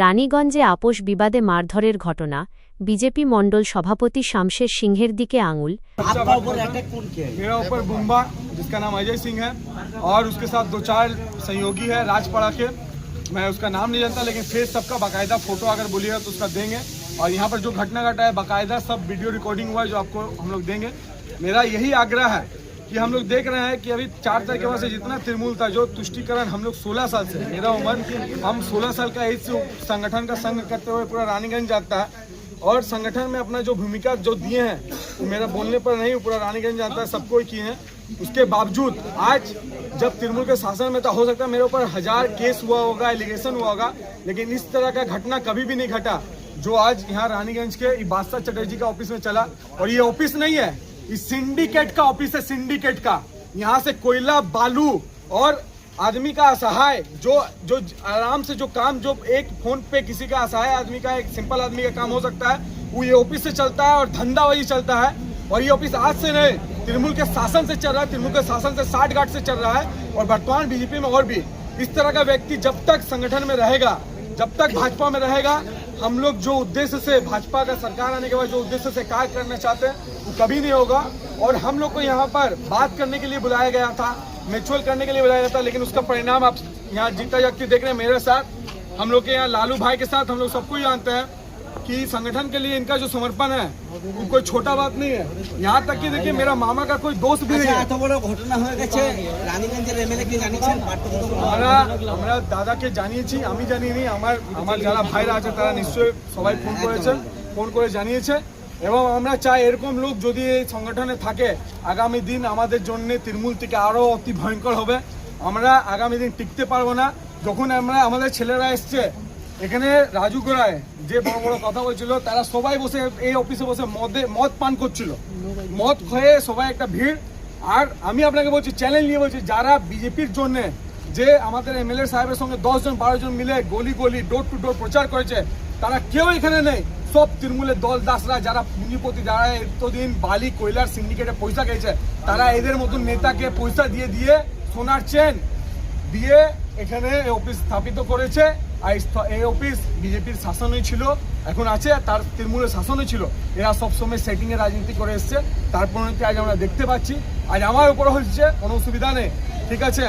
রানীগঞ্জে আপোষ বিবাদে মারধরের ঘটনা, বিজেপি মণ্ডল সভাপতি শামশের সিংহের দিকে আঙুল। मेरा ऊपर बुम्बा जिसका नाम अजय सिंह है और उसके साथ 2-4 सहयोगी है राजपाड़ा के। मैं उसका नाम नहीं जानता लेकिन फेस सबका बाकायदा फोटो अगर बोलिएगा तो उसका देंगे। और यहाँ पर जो घटना घटा है बाकायदा सब वीडियो रिकॉर्डिंग हुआ है जो आपको हम लोग देंगे। मेरा यही आग्रह है कि हम लोग देख रहे हैं कि अभी 4 तारीख के बाद से जितना तृणमूल था जो तुष्टिकरण हम लोग 16 साल से, मेरा उम्र हम 16 साल का एज से संगठन का संग करते हुए पूरा रानीगंज जाता है और संगठन में अपना जो भूमिका जो दिए हैं वो मेरा बोलने पर नहीं पूरा रानीगंज जाता है सबको किए हैं। उसके बावजूद आज जब तृणमूल के शासन में था हो सकता है मेरे ऊपर 1000 केस हुआ होगा, एलिगेशन हुआ होगा, लेकिन इस तरह का घटना कभी भी नहीं घटा जो आज यहाँ रानीगंज के बादशाह चटर्जी का ऑफिस में चला। और ये ऑफिस नहीं है, इस सिंडिकेट का ऑफिस है, सिंडिकेट का। यहाँ से कोयला, बालू और आदमी का असहाय जो आराम से जो काम जो एक फोन पे किसी का असहाय आदमी का, एक सिंपल आदमी का काम हो सकता है वो ये ऑफिस से चलता है और धंधा वही चलता है। और ये ऑफिस आज से नहीं तृणमूल के शासन से चल रहा है, तृणमूल के शासन से 60 गांठ से चल रहा है। और वर्तमान बीजेपी में और भी इस तरह का व्यक्ति जब तक संगठन में रहेगा, जब तक भाजपा में रहेगा, हम लोग जो उद्देश्य से भाजपा का सरकार आने के बाद जो उद्देश्य से कार्य करना चाहते हैं वो कभी नहीं होगा। और हम लोग को यहाँ पर बात करने के लिए बुलाया गया था, म्यूचुअल करने के लिए बुलाया गया था, लेकिन उसका परिणाम आप यहाँ जीता जागती देख रहे हैं। मेरे साथ हम लोग के यहाँ लालू भाई के साथ हम लोग सबको जानते हैं कि संगठन के लिए इनका जो समर्पण है वो कोई छोटा बात नहीं है। यहाँ तक कि देखिए मेरा मामा का कोई दोस्त भी नहीं है। আমরা দাদাকে জানিয়েছি, আমি জানিনি, আমার যারা ভাইরা আছে তারা নিশ্চয়ই সবাই ফোন করে জানিয়েছে। এবং আমরা চাই এরকম লোক যদি এই সংগঠনে থাকে আগামী দিন আমাদের জন্য তৃণমূল থেকে আরও অতি ভয়ঙ্কর হবে। আমরা আগামী দিন টিকতে পারবো না। যখন আমাদের ছেলেরা এসছে এখানে রাজু গোড়ায় যে বড় বড় কথা বলছিল তারা সবাই বসে এই অফিসে বসে মদ পান করছিল, মদ খেয়ে সবাই একটা ভিড়। আর আমি আপনাকে বলছি, চ্যালেঞ্জ নিয়ে বলছি, যারা বিজেপির জন্য যে আমাদের এমএলএ সাহেবের সঙ্গে 10 জন 12 জন মিলে গলি গলি ডোর টু ডোর প্রচার করেছে তারা কেউ এখানে নেই। সব তৃণমূলের দল দাসরা যারা পুঁজিপতি, যারা এতদিন বালি কয়লার সিন্ডিকেটে পয়সা খেয়েছে তারা এদের মতন নেতাকে পয়সা দিয়ে সোনার চেন দিয়ে এখানে অফিস স্থাপিত করেছে। আর এই অফিস বিজেপির শাসনই ছিল, এখন আছে, তার তৃণমূলের শাসনই ছিল। এরা সবসময় সেটিংয়ে রাজনীতি করে এসছে, তার পরিণতি আজ আমরা দেখতে পাচ্ছি। আজ আমার উপর হচ্ছে কোনো অসুবিধা নেই, ঠিক আছে।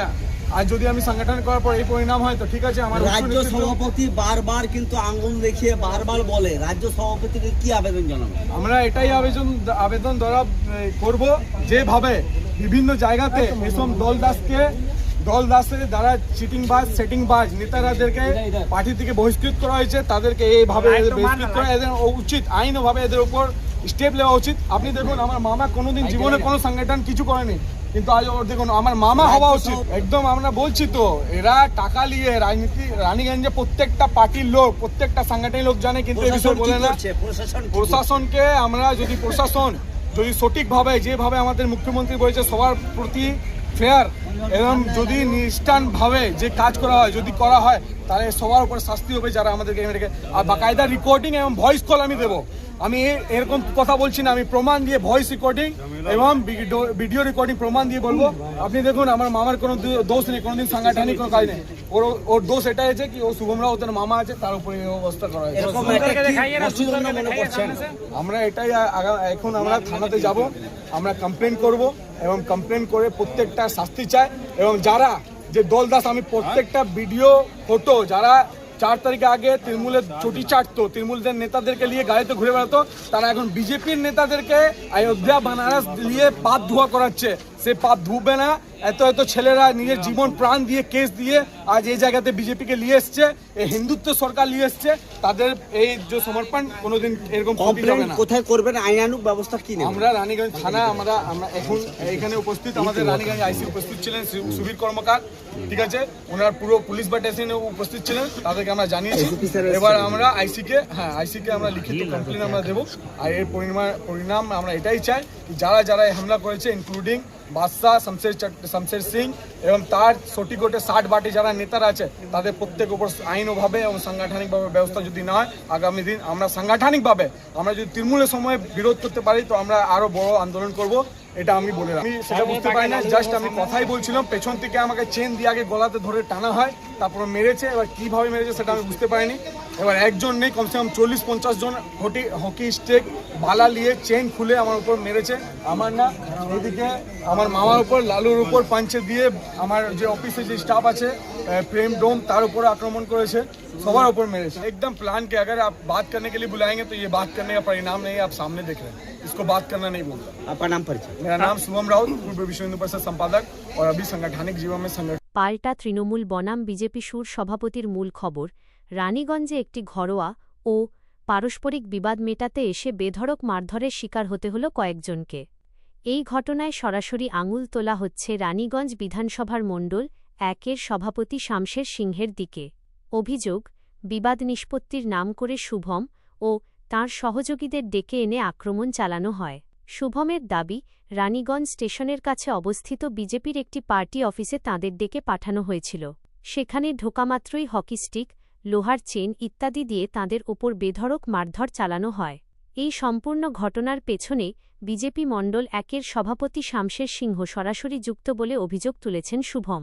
আর যদি আমি সংগঠন করার পর এই পরিণাম হয় তো ঠিক আছে। আমার রাজ্য সভাপতি বারবার কিন্তু আঙ্গুল দেখিয়ে বারবার বলে, রাজ্য সভাপতিকে কি আবেদন জানাবো? আমরা এটাই আবেদন দ্বারা করব যেভাবে বিভিন্ন জায়গাতে এসব দল দাসের দ্বারা সেটিংবাজ নেতারাদেরকে পার্টি থেকে বহিষ্কৃত করা হয়েছে, তাদেরকে এইভাবে বহিষ্কৃত করা এদের উচিত, আইনভাবে এদের উপর স্টেপ নেওয়া উচিত। আপনি দেখুন আমার মামা কোনোদিন জীবনে কোনো সংগঠন কিছু করেনি, কিন্তু আজ ওর দেখুন আমার মামা হওয়া উচিত। একদম আমরা বলছি তো, এরা টাকা নিয়ে রাজনীতি, রানীগঞ্জে প্রত্যেকটা পার্টির লোক, প্রত্যেকটা সাংগঠনিক লোক জানে, কিন্তু এই বিষয়ে বলে না। প্রশাসনকে আমরা প্রশাসন যদি সঠিকভাবে যেভাবে আমাদের মুখ্যমন্ত্রী বলেছে সবার প্রতি ফেয়ার এবং যদি নিষ্ঠানভাবে যে কাজ করা হয় যদি করা হয় তাহলে সবার উপর শাস্তি হবে যারা আমাদেরকে। আর বাকায়দা রেকর্ডিং এবং ভয়েস কল আমি দেবো। আমি এরকম কথা বলছি না, আমি প্রমাণ দিয়ে ভয়েস রেকর্ডিং এবং ভিডিও রেকর্ডিং প্রমাণ দিয়ে বলবো। আপনি দেখুন আমার মামার কোনো দোষ নেই, কোনোদিন সাংগঠনিক কোনো কাজ নেই। ওর দোষ এটা আছে কি ও শুভমরাও ওদের মামা আছে, তার উপরে এই অবস্থা করা হয়েছে। আমরা এটাই এখন আমরা থানাতে যাব, আমরা কমপ্লেন করব এবং কমপ্লেন করে প্রত্যেকটা শাস্তি চাই। এবং যারা যে দলদাস, আমি প্রত্যেকটা ভিডিও ফটো যারা 4 তারিখে আগে তৃণমূলের চটি চাটতো, তৃণমূলদের নেতাদেরকে নিয়ে গাড়িতে ঘুরে বেড়াতো, তারা এখন বিজেপির নেতাদেরকে অযোধ্যা বানারস দিয়ে পাপ ধোয়া করাচ্ছে। সে পাপ ধুবে না। এত ছেলেরা নিজের জীবন প্রাণ দিয়ে কেস দিয়ে আজ এই জায়গাতে বিজেপিকে নিয়ে এসছে, এই হিন্দুত্ব সরকার নিয়ে এসছে। তাদের এই যে সমর্পণ কোনোদিন এরকম কোথায় করবেন, আইনানুগ ব্যবস্থা কি নেবেন? আমরা রানীগঞ্জ থানা, আমরা এখন এখানে উপস্থিত, আমাদের রানীগঞ্জ আইসি উপস্থিত ছিলেন, সুবীর কর্মকার, ঠিক আছে, ওনার পুরো পুলিশ বাটালিয়নে উপস্থিত ছিলেন, তাদেরকে আমরা জানিয়েছি। এবার আমরা আইসিকে আমরা লিখিত কমপ্লেন আমরা দেবো। আর এর পরিণাম আমরা এটাই চাই যারা হামলা করেছে ইনক্লুডিং বাদশাহ, শমশের সিং এবং তার সটিকোটে 60 বাটি যারা নেতারা আছে তাদের প্রত্যেক উপর আইনভাবে এবং সাংগঠনিকভাবে ব্যবস্থা যদি না হয় আগামী দিন আমরা সাংগঠনিকভাবে আমরা যদি তৃণমূলের সময় বিরোধ করতে পারি তো আমরা আরও বড় আন্দোলন করব। এটা আমি বলে, আমি সেটা বুঝতে পারি না, জাস্ট আমি কথাই বলছিলাম। পেছন থেকে আমাকে চেন দিয়ে আগে গলাতে ধরে টানা হয়। তারপর মেরেছে। এবার কীভাবে মেরেছে সেটা আমি বুঝতে পারিনি। এবার একজন নেই, কমসে কম 40-50 জন হকি স্টেক বালা নিয়ে চেন খুলে আমার উপর মেরেছে। আমার না এদিকে আমার মামার উপর, লালুর উপর পাঞ্চে দিয়ে আমার যে অফিসে যে স্টাফ আছে प्रेम डोम तार ऊपर आक्रमण करेছে, सवार ऊपर मेरे एकदम प्लान के। अगर आप बात करने के लिए बुलाएंगे तो ये बात करने का परिणाम नहीं है, आप सामने देख रहे हैं। इसको बात करना नहीं बोलता। आपका नाम परिचय? मेरा नाम शुभम राउत, पूर्व विश्व हिंदू परिषद संपादक और अभी संगठनिक जीवन में संगठन। পাল্টা তৃণমূল বনাম বিজেপি সুর সভাপতির মূল খবর। রানীগঞ্জে একটি ঘরোয়া ও পারস্পরিক বিবাদ মেটাতে এসে বেধড়ক মারধরের শিকার হতে হল কয়েকজনকে। এই ঘটনায় সরাসরি আঙুল তোলা হচ্ছে রানীগঞ্জ বিধানসভার মণ্ডল ১-এর সভাপতি শামশের সিংহের দিকে। অভিযোগ, বিবাদ নিষ্পত্তির নাম করে শুভম ও তাঁর সহযোগীদের ডেকে এনে আক্রমণ চালানো হয়। শুভমের দাবি, রানীগঞ্জ স্টেশনের কাছে অবস্থিত বিজেপির একটি পার্টি অফিসে তাঁদের ডেকে পাঠানো হয়েছিল। সেখানে ঢোকামাত্রই হকি স্টিক, লোহার চেন ইত্যাদি দিয়ে তাঁদের ওপর বেধড়ক মারধর চালানো হয়। এই সম্পূর্ণ ঘটনার পেছনে বিজেপি মণ্ডল ১-এর সভাপতি শামশের সিংহ সরাসরি যুক্ত বলে অভিযোগ তুলেছেন শুভম।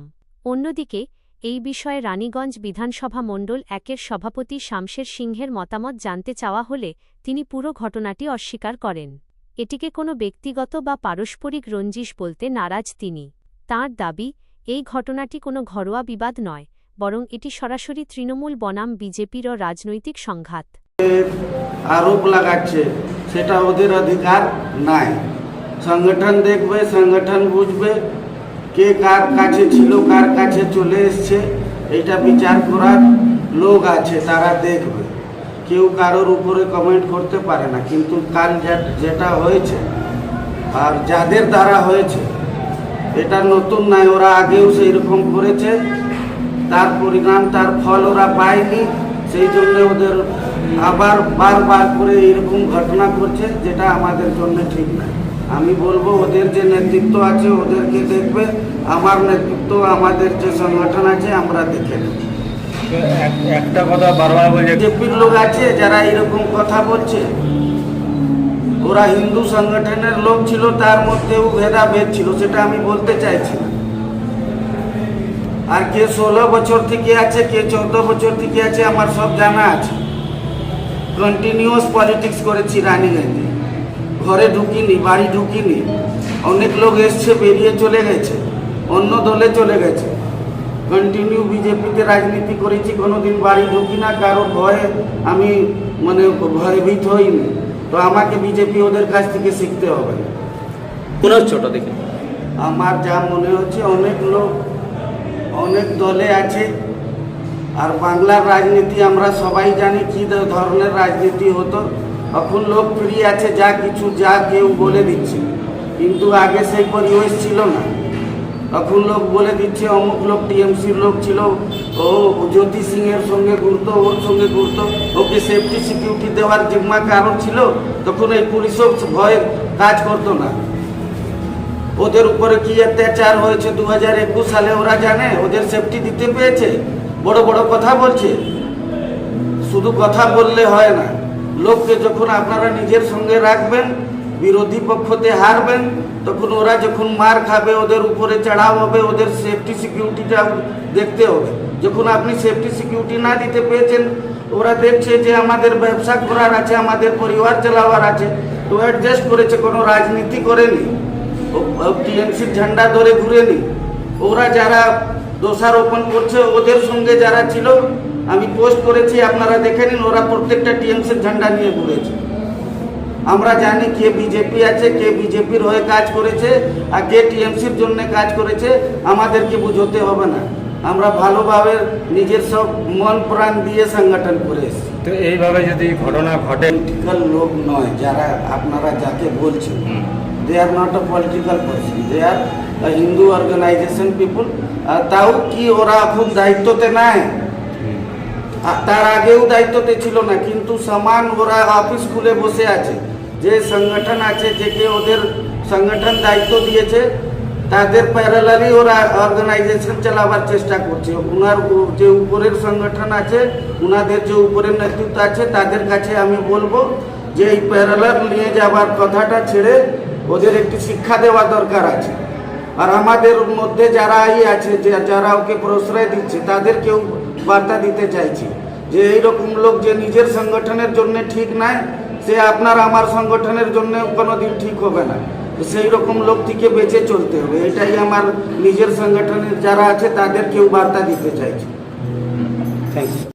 অন্যদিকে এই বিষয়ে রানীগঞ্জ বিধানসভা মণ্ডল ১-এর সভাপতি শামশের সিংহের মতামত জানতে চাওয়া হলে তিনি পুরো ঘটনাটি অস্বীকার করেন। এটিকে কোনো ব্যক্তিগত বা পারস্পরিক রঞ্জিশ বলতে নারাজ তিনি। তাঁর দাবি, এই ঘটনাটি কোনো ঘরোয়া বিবাদ নয়, বরং এটি সরাসরি তৃণমূল বনাম বিজেপির রাজনৈতিক সংঘাত। আরোপ লাগাচ্ছে, সেটা ওদের অধিকার নাই। সংগঠন দেখবে, সংগঠন বুঝবে কে কার কাছে ছিল, কার কাছে চলে এসছে, এটা বিচার করার লোক আছে, তারা দেখবে। কেউ কারোর উপরে কমেন্ট করতে পারে না। কিন্তু কাল যেটা হয়েছে আর যাদের দ্বারা হয়েছে এটা নতুন নয়, ওরা আগেও সেই রকম করেছে, তার পরিণাম তার ফল ওরা পায়নি। সেই জন্য ওদের আবার বারবার করে এরকম ঘটনা করছে, যেটা আমাদের জন্য ঠিক না। আমি বলবো ওদের যে নেতৃত্ব আছে ওদেরকে দেখবে, আমার নেতৃত্ব আমাদের যে সংগঠন আছে আমরা দেখে নেব। একটা কথা বারবার বলছে, বিজেপির লোক আছে যারা এরকম কথা বলছে, ওরা হিন্দু সংগঠনের লোক ছিল, তার মধ্যেও ভেদাভেদ ছিল, সেটা আমি বলতে চাইছি না। আর কে 16 বছর থেকে আছে, কে 14 বছর থেকে আছে, আমার সব জানা আছে। কন্টিনিউয়াস পলিটিক্স করেছি রানীগঞ্জে, ঘরে ঢুকিনি, বাড়ি ঢুকিনি। অনেক লোক এসছে, বেরিয়ে চলে গেছে, অন্য দলে চলে গেছে। কন্টিনিউ বিজেপিতে রাজনীতি করেছি, কোনোদিন বাড়ি ঢুকি না, কারোর ভয়ে আমি ভয়ভীত হইনি। তো আমাকে বিজেপি ওদের কাছ থেকে শিখতে হবে না। মনে হচ্ছে ওটা দেখে আমার যা মনে হচ্ছে, অনেক লোক অনেক দলে আছে। আর বাংলার রাজনীতি আমরা সবাই জানি কি ধরনের রাজনীতি হতো। এখন লোক ফ্রি আছে, যা কিছু যা কেউ বলে দিচ্ছে, কিন্তু আগে সেই পরিবেশ ছিল না। তখন লোক বলে দিচ্ছে অমুক লোক টিএমসির লোক ছিল, ও জ্যোতি সিংয়ের সঙ্গে ঘুরতো, ওর সঙ্গে ঘুরতো, ওকে সেফটি সিকিউরিটি দেওয়ার জিম্মা কারণ ছিল। তখন এই পুলিশও ভয়ে কাজ করতো না। ওদের উপরে কি অত্যাচার হয়েছে 2021 সালে ওরা জানে, ওদের সেফটি দিতে পেয়েছে। বড় বড় কথা বলছে, শুধু কথা বললে হয় না। লোককে যখন আপনারা নিজের সঙ্গে রাখবেন, বিরোধী পক্ষতে হারবেন, তখন ওরা যখন মার খাবে, ওদের উপরে চড়াও হবে, ওদের সেফটি সিকিউরিটিটা দেখতে হবে। যখন আপনি সেফটি সিকিউরিটি না দিতে পেরেছেন, ওরা দেখছে যে আমাদের ব্যবসা করার আছে, আমাদের পরিবার চালাবার আছে, তো অ্যাডজাস্ট করেছে, কোনো রাজনীতি করেনি, টিএমসির ঝান্ডা ধরে ঘুরেনি। ওরা যারা দোষারোপণ করছে, ওদের সঙ্গে যারা ছিল, আমি পোস্ট করেছি, আপনারা দেখে নিন, ওরা প্রত্যেকটা টিএমসির ঝান্ডা নিয়ে ঘুরেছে। আমরা জানি কে বিজেপি আছে, কে বিজেপির হয়ে কাজ করেছে, আর কে টিএমসির জন্য কাজ করেছে। আমাদেরকে বুঝতে হবে না, আমরা ভালোভাবে নিজের সব মন প্রাণ দিয়ে সংগঠন করে এসেছি। তো এইভাবে যদি ঘটনা ঘটে, পলিটিক্যাল লোক নয় যারা আপনারা যাকে বলছেন, they are not a political person, they are Hindu organisation people. তাও কি ওরা খুব দায়িত্বতে নাই, তার আগেও দায়িত্বতে ছিল না, কিন্তু সমান ওরা অফিস খুলে বসে আছে। যে সংগঠন আছে, যেকে ওদের সংগঠন দায়িত্ব দিয়েছে, তাদের প্যারালালি ওরা অর্গানাইজেশন চালাবার চেষ্টা করছে। ওনার যে উপরের সংগঠন আছে, ওনাদের যে উপরের নেতৃত্ব আছে, তাদের কাছে আমি বলবো যে এই প্যারালাল নিয়ে যাবার কথাটা ছেড়ে ওদের একটি শিক্ষা দেওয়া দরকার আছে। আর আমাদের মধ্যে যারা আছে যারা ওকে প্রশ্রয় দিচ্ছে তাদেরকেও বার্তা দিতে চাইছি যে এইরকম লোক যে নিজের সংগঠনের জন্য ঠিক নাই, সে আপনার আমার সংগঠনের জন্য কোনোদিন ঠিক হবে না। সেই রকম লোক থেকে বেঁচে চলতে হবে, এটাই আমার নিজের সংগঠনের যারা আছে তাদেরকেও বার্তা দিতে চাইছি। থ্যাংকস।